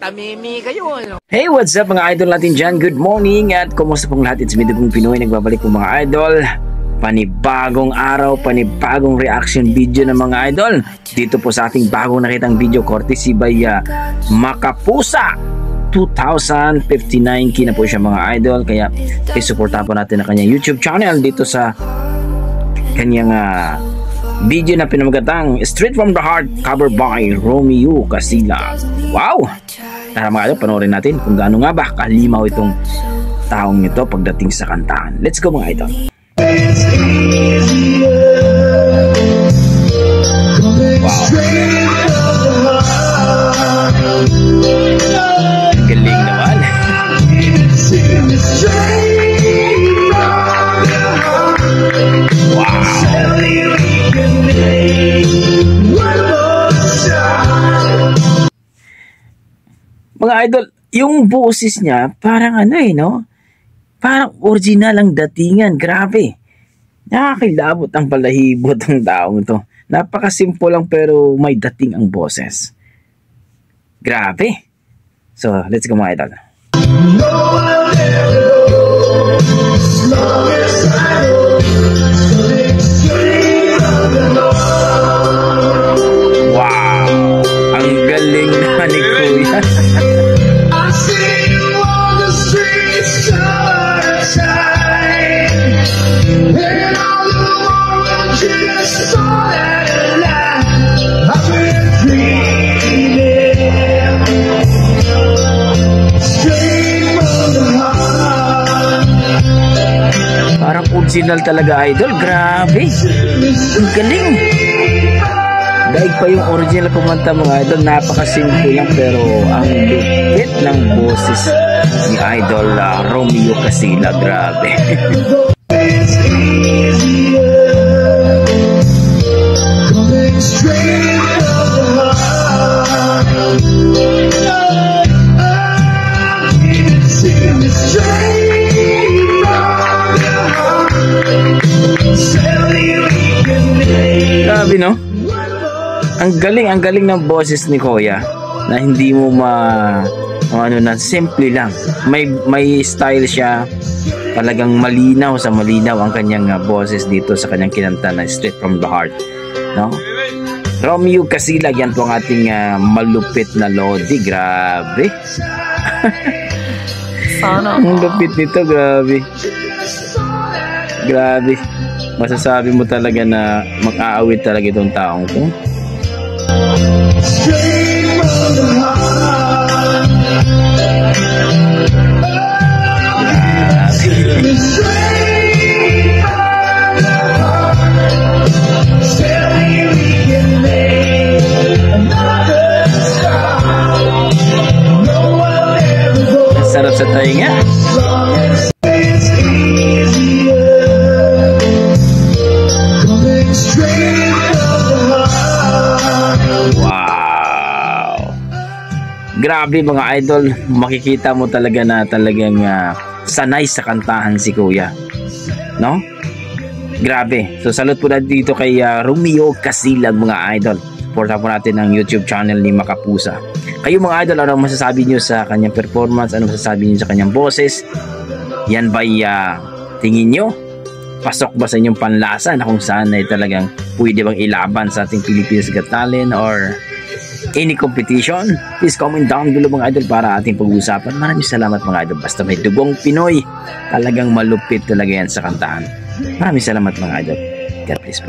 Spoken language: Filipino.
Tamimi kayo, ano? Hey, what's up mga idol natin dyan? Good morning at kumusta pong lahat? It's me, Dugong Pinoy. Nagbabalik po mga idol. Panibagong araw, panibagong reaction video ng mga idol. Dito po sa ating bagong nakitang video courtesy by Makapusa 2059K na po siya mga idol. Kaya isuportahan po natin ang kanyang YouTube channel dito sa kanyang video na pinamagatang Straight from the Heart, cover by Romeo Casilla. Wow! Tara mga idol, panoorin natin kung gaano nga ba kalimaw itong taong ito pagdating sa kantahan. Let's go mga idol. Wow. Galing naman. Wow. Mga idol, yung boses niya parang ano no? Parang original ang datingan. Grabe. Nakakilabot ang palahibot ng taong ito. Napakasimple lang pero may dating ang boses. Grabe. So, let's go mga idol. Wow. Ang galing na ni Kuya. Parang original talaga idol. Grabe. Ang galing. Daig pa yung original kumanta mga idol. Napakasimple lang pero ang lupit ng boses ni idol Romeo Casilla. Grabe. Grabe no? Ang galing ng boses ni Kuya na hindi mo ano na simple lang. May style siya. Talagang malinaw ang kanyang boses dito sa kanyang kinanta na Straight from the Heart, no? Romeo Casilla, yan po ang ating malupit na lodi. Grabe. Ang lupit nito, grabe. Grabe. Masasabi mo talaga na mag-aawit talaga itong taong to. Sarap sa tainga. Grabe mga idol, makikita mo talaga na talagang sanay sa kantahan si Kuya, no? Grabe. So salute po na dito kay Romeo Casilla mga idol. Supportan po natin ang YouTube channel ni Makapusa. Kayo mga idol, ano masasabi nyo sa kanyang performance? Ano masasabi nyo sa kanyang boses? Yan ba'y tingin nyo? Pasok ba sa inyong panlasa na kung saan ay talagang pwede bang ilaban sa ating Philippines Got Talent or any competition? Please comment down below mga idol para ating pag-uusapan. Maraming salamat mga idol. Basta may dugong Pinoy, talagang malupit talaga yan sa kantahan. Maraming salamat mga idol. God bless po.